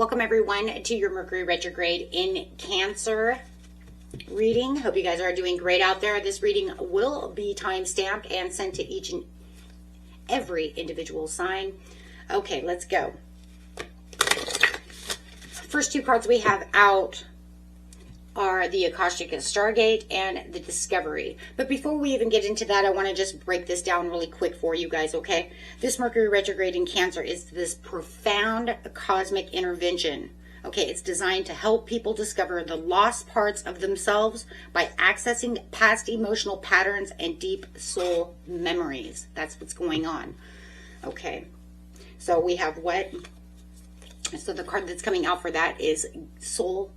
Welcome everyone to your Mercury Retrograde in Cancer reading. Hope you guys are doing great out there. This reading will be time-stamped and sent to each and every individual sign. Okay, let's go. First two cards we have out are the Akashic Stargate and the Discovery. But before we even get into that, I want to just break this down really quick for you guys, okay? This Mercury Retrograde in Cancer is this profound cosmic intervention. Okay, it's designed to help people discover the lost parts of themselves by accessing past emotional patterns and deep soul memories. That's what's going on. Okay, so we have what? So the card that's coming out for that is Soul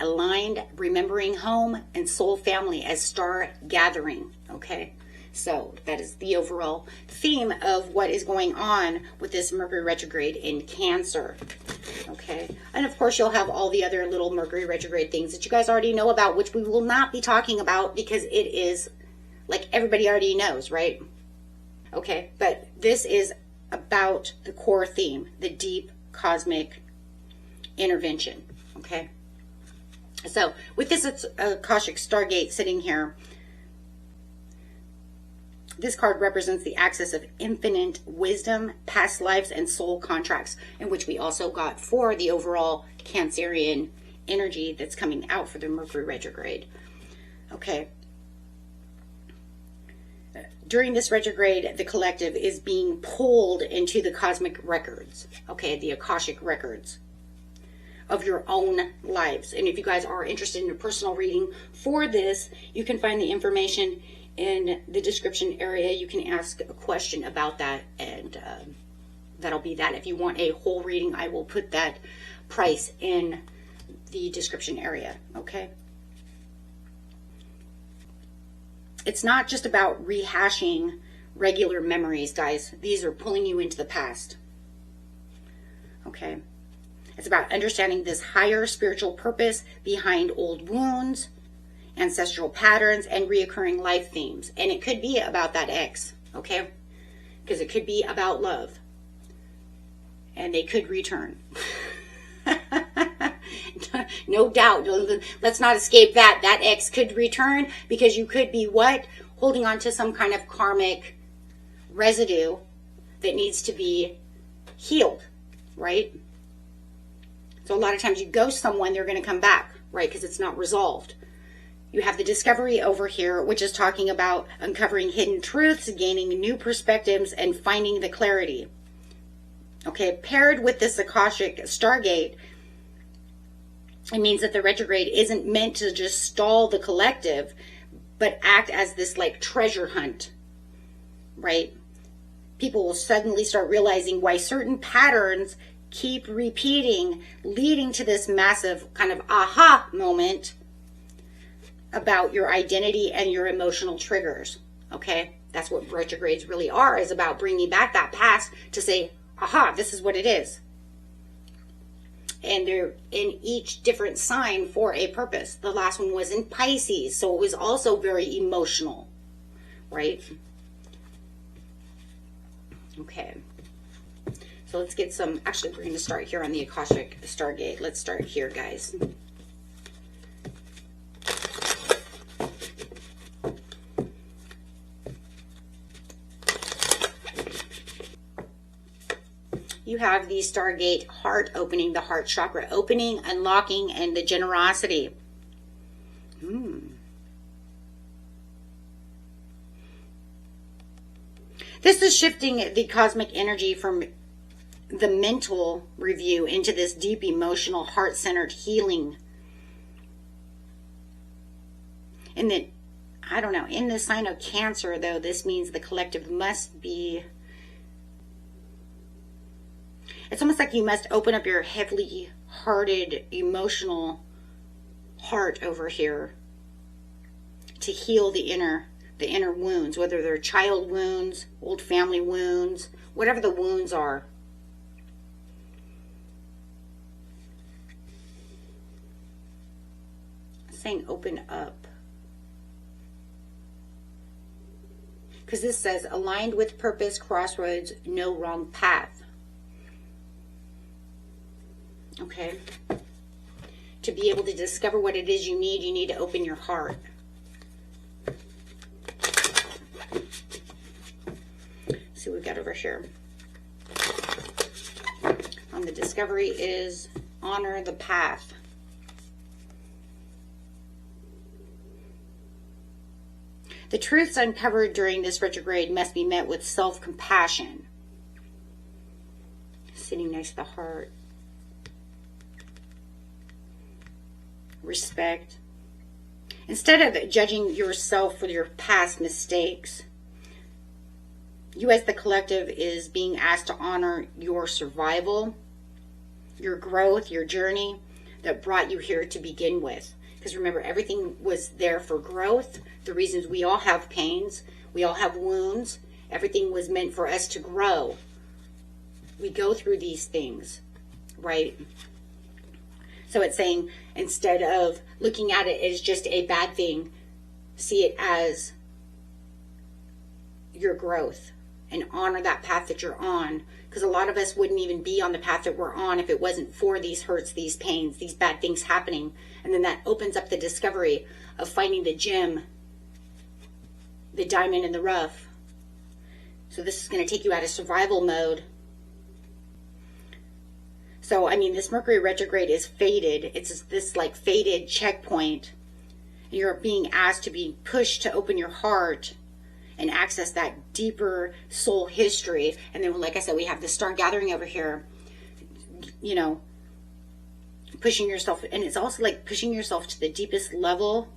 Aligned, Remembering Home, and Soul Family as Star Gathering. Okay, so that is the overall theme of what is going on with this Mercury Retrograde in Cancer. Okay, and of course you'll have all the other little Mercury Retrograde things that you guys already know about, which we will not be talking about because it is like everybody already knows, right? Okay, but this is about the core theme, the deep cosmic intervention. Okay, so with this Akashic Stargate sitting here, this card represents the access of infinite wisdom, past lives, and soul contracts, in which we also got for the overall Cancerian energy that's coming out for the Mercury Retrograde. Okay. During this retrograde, the collective is being pulled into the cosmic records, okay, the Akashic records of your own lives. And if you guys are interested in a personal reading for this, you can find the information in the description area. You can ask a question about that, and that'll be that. If you want a whole reading, I will put that price in the description area, okay? It's not just about rehashing regular memories, guys. These are pulling you into the past, okay? It's about understanding this higher spiritual purpose behind old wounds, ancestral patterns, and reoccurring life themes. And it could be about that ex, okay? Because it could be about love. And they could return. No doubt. Let's not escape that. That ex could return because you could be what? Holding on to some kind of karmic residue that needs to be healed, right? So a lot of times you ghost someone, they're going to come back, right? Because it's not resolved. You have the Discovery over here, which is talking about uncovering hidden truths, gaining new perspectives, and finding the clarity. Okay, paired with this Akashic Stargate, it means that the retrograde isn't meant to just stall the collective, but act as this like treasure hunt, right? People will suddenly start realizing why certain patterns keep repeating, leading to this massive kind of aha moment about your identity and your emotional triggers, okay? That's what retrogrades really are, is about bringing back that past to say, aha, this is what it is. And they're in each different sign for a purpose. The last one was in Pisces, so it was also very emotional, right? Okay. So let's get some, actually we're going to start here on the Akashic Stargate. Let's start here, guys. You have the Stargate heart opening, the heart chakra opening, unlocking, and the generosity. This is shifting the cosmic energy from the mental review into this deep emotional heart-centered healing. And then, I don't know, in the sign of Cancer, though, this means the collective must be, it's almost like you must open up your heavily hearted, emotional heart over here to heal the inner wounds, whether they're child wounds, old family wounds, whatever the wounds are. I'm saying open up, because this says aligned with purpose, crossroads, no wrong path. be able to discover what it is you need to open your heart. See what we've got over here. On the discovery is honor the path. The truths uncovered during this retrograde must be met with self-compassion. Sitting next to the heart. Respect. Instead of judging yourself for your past mistakes, you as the collective is being asked to honor your survival, your growth, your journey that brought you here to begin with. Because remember, everything was there for growth. The reasons we all have pains, we all have wounds, everything was meant for us to grow. We go through these things, right? So it's saying, instead of looking at it as just a bad thing, see it as your growth and honor that path that you're on. Because a lot of us wouldn't even be on the path that we're on if it wasn't for these hurts, these pains, these bad things happening. And then that opens up the discovery of finding the gem, the diamond in the rough. So this is going to take you out of survival mode. So, I mean, this Mercury retrograde is fated. It's this like fated checkpoint. You're being asked to be pushed to open your heart and access that deeper soul history. And then, like I said, we have the star gathering over here, you know, pushing yourself. And it's also like pushing yourself to the deepest level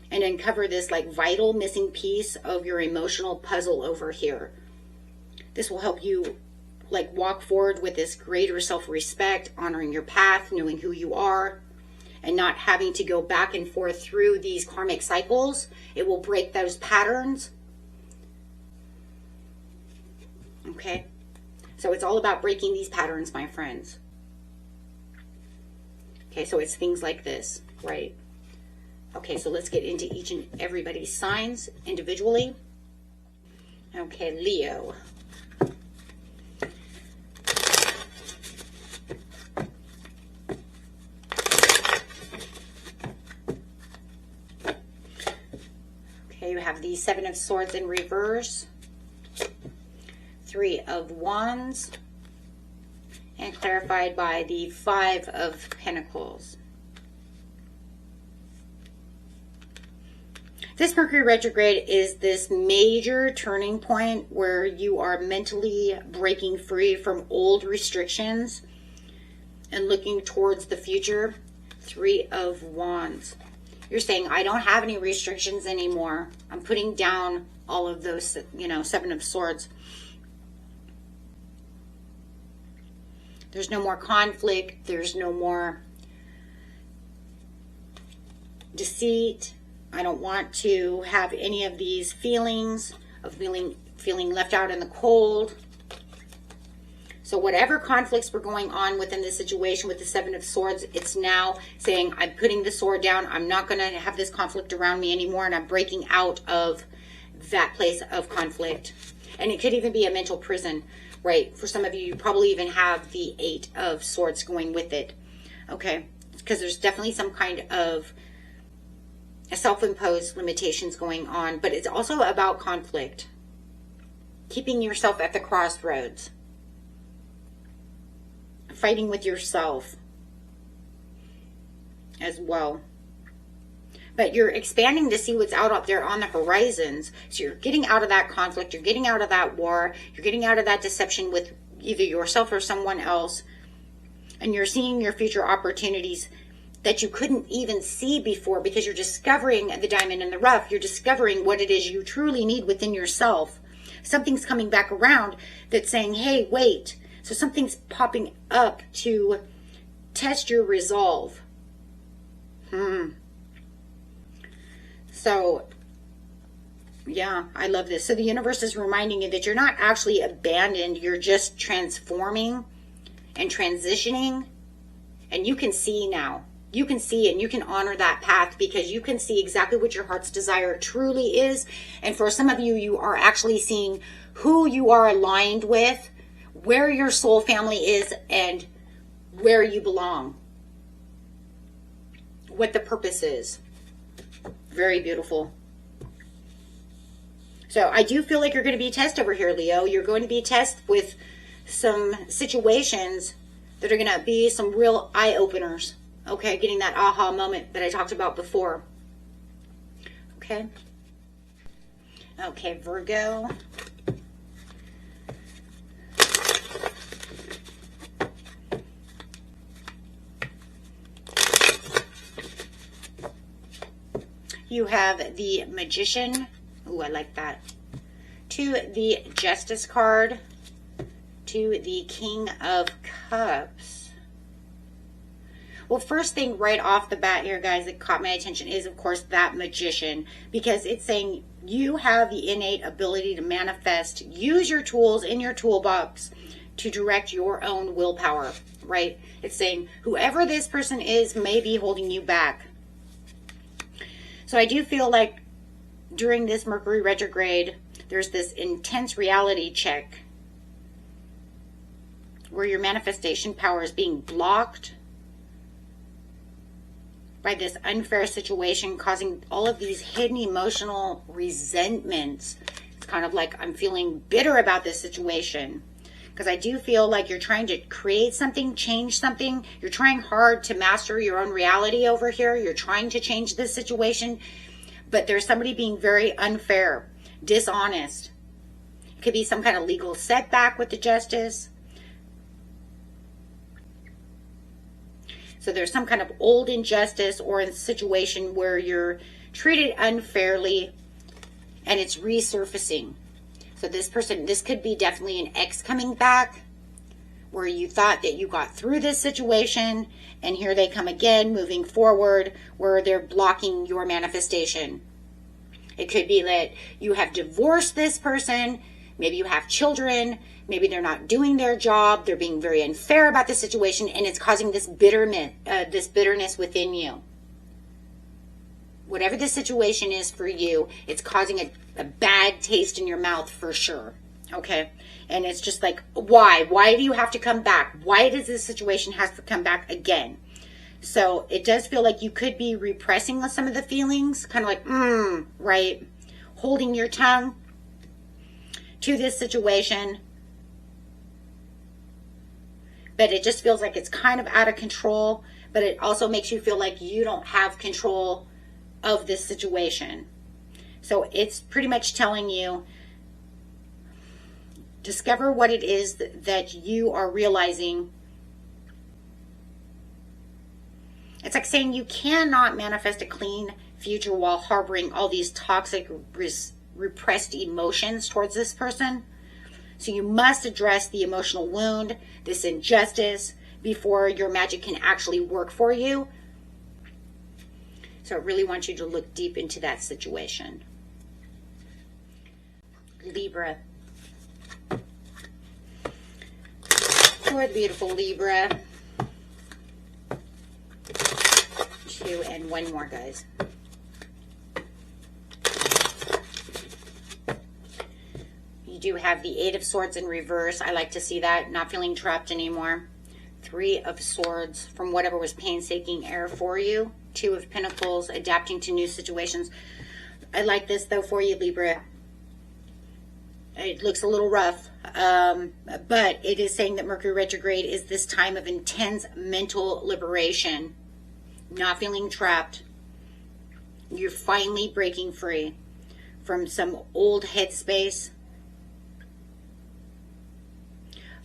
and uncover this like vital missing piece of your emotional puzzle over here. This will help you like walk forward with this greater self-respect, honoring your path, knowing who you are, and not having to go back and forth through these karmic cycles. It will break those patterns. Okay? So it's all about breaking these patterns, my friends. Okay, so it's things like this, right? Okay, so let's get into each and everybody's signs individually. Okay, Leo. You have the Seven of Swords in reverse, Three of Wands, and clarified by the Five of Pentacles. This Mercury retrograde is this major turning point where you are mentally breaking free from old restrictions and looking towards the future. Three of Wands. You're saying, I don't have any restrictions anymore. I'm putting down all of those, you know, Seven of Swords. There's no more conflict. There's no more deceit. I don't want to have any of these feelings of feeling left out in the cold. So whatever conflicts were going on within the situation with the Seven of Swords, it's now saying, I'm putting the sword down. I'm not going to have this conflict around me anymore. And I'm breaking out of that place of conflict. And it could even be a mental prison, right? For some of you, you probably even have the Eight of Swords going with it. Okay? Because there's definitely some kind of self-imposed limitations going on. But it's also about conflict. Keeping yourself at the crossroads. Fighting with yourself as well. But you're expanding to see what's out up there on the horizons. So you're getting out of that conflict. You're getting out of that war. You're getting out of that deception with either yourself or someone else. And you're seeing your future opportunities that you couldn't even see before because you're discovering the diamond in the rough. You're discovering what it is you truly need within yourself. Something's coming back around that's saying, hey, wait. So something's popping up to test your resolve. So, yeah, I love this. So the universe is reminding you that you're not actually abandoned. You're just transforming and transitioning. And you can see now. You can see and you can honor that path because you can see exactly what your heart's desire truly is. And for some of you, you are actually seeing who you are aligned with, where your soul family is, and where you belong, what the purpose is. Very beautiful. So I do feel like you're going to be tested over here, Leo. You're going to be tested with some situations that are going to be some real eye-openers. Okay, getting that aha moment that I talked about before. Okay. Okay, Virgo. You have the Magician. Ooh, I like that. To the Justice card. To the King of Cups. Well, first thing right off the bat here, guys, that caught my attention is, of course, that Magician. Because it's saying you have the innate ability to manifest. Use your tools in your toolbox to direct your own willpower, right? It's saying whoever this person is may be holding you back. So I do feel like during this Mercury retrograde, there's this intense reality check where your manifestation power is being blocked by this unfair situation, causing all of these hidden emotional resentments. It's kind of like I'm feeling bitter about this situation. Because I do feel like you're trying to create something, change something. You're trying hard to master your own reality over here. You're trying to change this situation. But there's somebody being very unfair, dishonest. It could be some kind of legal setback with the Justice. So there's some kind of old injustice or a situation where you're treated unfairly and it's resurfacing. So this person, this could be definitely an ex coming back where you thought that you got through this situation and here they come again moving forward where they're blocking your manifestation. It could be that you have divorced this person, maybe you have children, maybe they're not doing their job, they're being very unfair about the situation and it's causing this bitterness within you. Whatever the situation is for you, it's causing a bad taste in your mouth for sure. Okay? And it's just like, why? Why do you have to come back? Why does this situation have to come back again? So it does feel like you could be repressing some of the feelings, kind of like, right? Holding your tongue to this situation. But it just feels like it's kind of out of control. But it also makes you feel like you don't have control of this situation. So it's pretty much telling you, discover what it is that you are realizing. It's like saying you cannot manifest a clean future while harboring all these toxic, repressed emotions towards this person. So you must address the emotional wound, this injustice, before your magic can actually work for you. So I really want you to look deep into that situation. Libra. For the beautiful Libra. 2 and 1 more, guys. You do have the 8 of Swords in reverse. I like to see that. Not feeling trapped anymore. 3 of Swords from whatever was painstaking air for you. 2 of Pentacles, adapting to new situations. I like this though for you, Libra. It looks a little rough, but it is saying that Mercury retrograde is this time of intense mental liberation. Not feeling trapped. You're finally breaking free from some old headspace.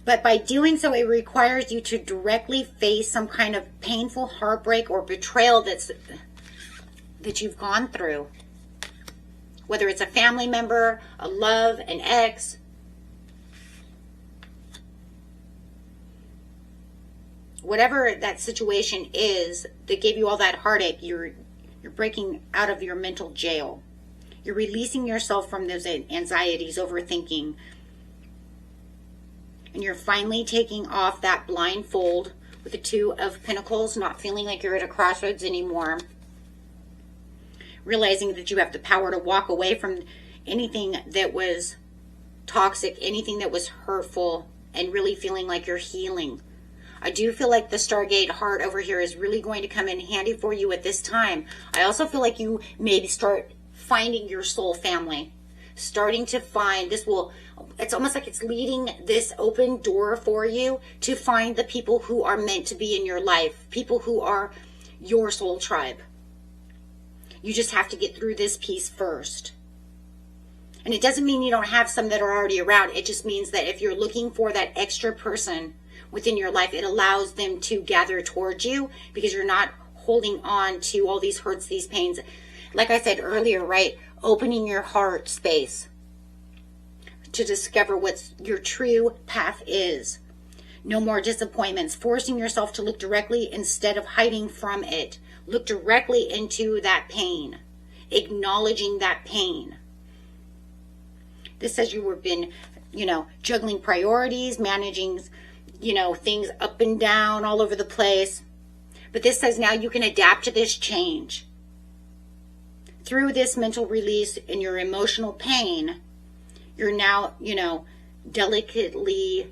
But by doing so, it requires you to directly face some kind of painful heartbreak or betrayal that you've gone through. Whether it's a family member, a love, an ex. Whatever that situation is that gave you all that heartache, you're breaking out of your mental jail. You're releasing yourself from those anxieties, overthinking. And you're finally taking off that blindfold with the 2 of Pentacles, not feeling like you're at a crossroads anymore. Realizing that you have the power to walk away from anything that was toxic, anything that was hurtful, and really feeling like you're healing. I do feel like the Stargate heart over here is really going to come in handy for you at this time. I also feel like you maybe start finding your soul family. Starting to find, it's almost like it's leading this open door for you to find the people who are meant to be in your life. People who are your soul tribe. You just have to get through this piece first. And it doesn't mean you don't have some that are already around. It just means that if you're looking for that extra person within your life, it allows them to gather towards you because you're not holding on to all these hurts, these pains. Like I said earlier, right? Opening your heart space to discover what your true path is. No more disappointments. Forcing yourself to look directly instead of hiding from it. Look directly into that pain. Acknowledging that pain. This says you have been, juggling priorities, managing, things up and down all over the place. But this says now you can adapt to this change. Through this mental release and your emotional pain, you're now, delicately,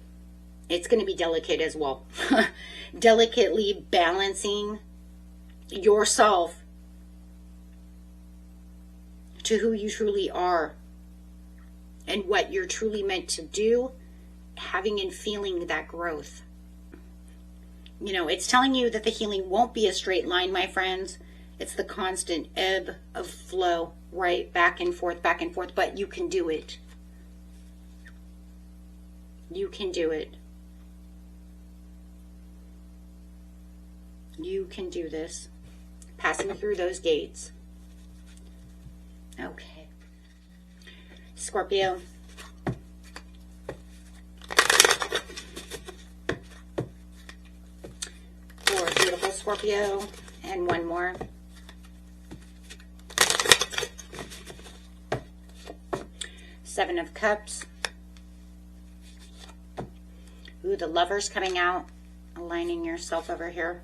it's going to be delicate as well, delicately balancing yourself to who you truly are and what you're truly meant to do, having and feeling that growth. It's telling you that the healing won't be a straight line, my friends. It's the constant ebb of flow, right? Back and forth, but you can do it. You can do it. You can do this. Passing through those gates. Okay. Scorpio. For beautiful Scorpio. And one more. Seven of Cups. Ooh, the Lovers coming out. Aligning yourself over here.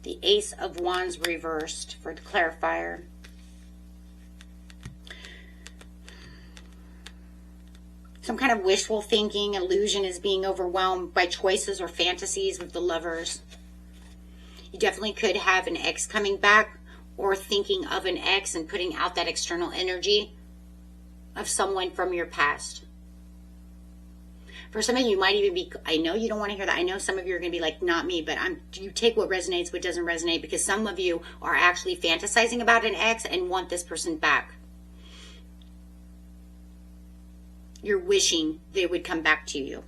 The Ace of Wands reversed for the clarifier. Some kind of wishful thinking, illusion is being overwhelmed by choices or fantasies with the Lovers. You definitely could have an ex coming back or thinking of an ex and putting out that external energy of someone from your past. For some of you, might even be, I know you don't want to hear that. I know some of you are going to be like, not me, but you take what resonates, what doesn't resonate, because some of you are actually fantasizing about an ex and want this person back. You're wishing they would come back to you.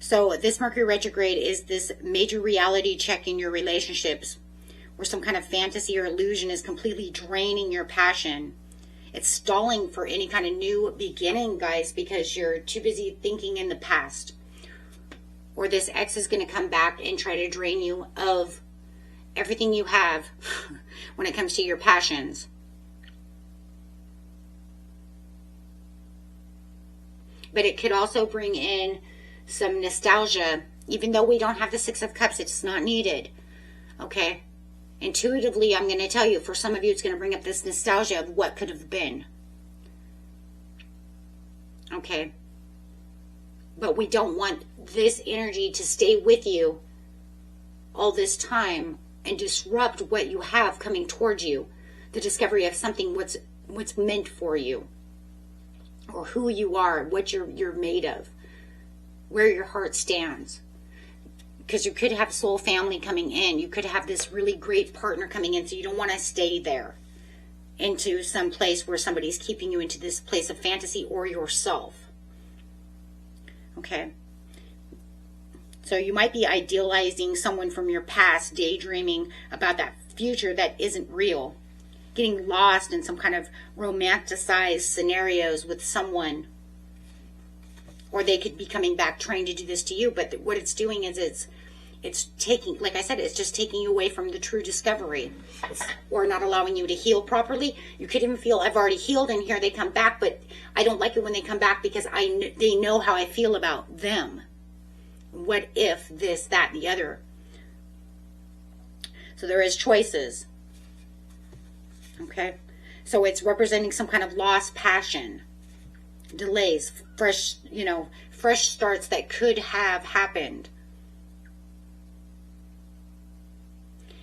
So this Mercury retrograde is this major reality check in your relationships where some kind of fantasy or illusion is completely draining your passion. It's stalling for any kind of new beginning, guys, because you're too busy thinking in the past. Or this ex is going to come back and try to drain you of everything you have when it comes to your passions. But it could also bring in some nostalgia. Even though we don't have the Six of Cups, it's not needed. Okay? Intuitively, I'm going to tell you, for some of you, it's going to bring up this nostalgia of what could have been. Okay? But we don't want this energy to stay with you all this time and disrupt what you have coming towards you. The discovery of something, what's meant for you. Or who you are, what you're made of. Where your heart stands. Because you could have soul family coming in. You could have this really great partner coming in. So you don't want to stay there. Into some place where somebody's keeping you into this place of fantasy or yourself. Okay. So you might be idealizing someone from your past. Daydreaming about that future that isn't real. Getting lost in some kind of romanticized scenarios with someone. Or they could be coming back trying to do this to you. But what it's doing is it's taking, like I said, it's just taking you away from the true discovery. Or not allowing you to heal properly. You could even feel, I've already healed and here they come back. But I don't like it when they come back because they know how I feel about them. What if this, that, the other. So there is choices. Okay. So it's representing some kind of lost passion. delays, fresh, fresh starts that could have happened.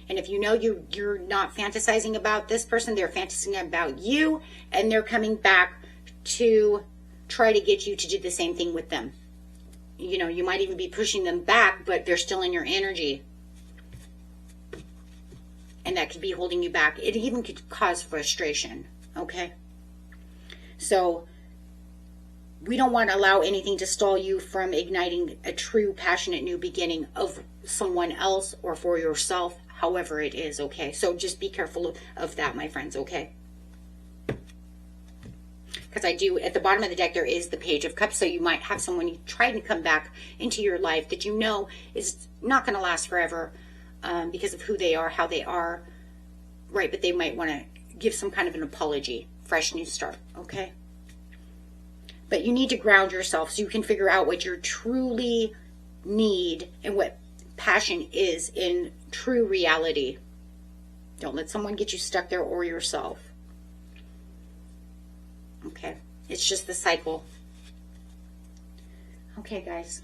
And if you know you're not fantasizing about this person, they're fantasizing about you, and they're coming back to try to get you to do the same thing with them. You might even be pushing them back, but they're still in your energy. And that could be holding you back. It even could cause frustration, okay? So we don't want to allow anything to stall you from igniting a true, passionate new beginning of someone else or for yourself, however it is, okay? So just be careful of that, my friends, okay? Because I do, at the bottom of the deck, there is the Page of Cups. So you might have someone trying to come back into your life that you know is not going to last forever because of who they are, how they are, right? But they might want to give some kind of an apology, fresh new start, okay? But you need to ground yourself so you can figure out what you truly need and what passion is in true reality. Don't let someone get you stuck there or yourself. Okay, it's just the cycle. Okay, guys.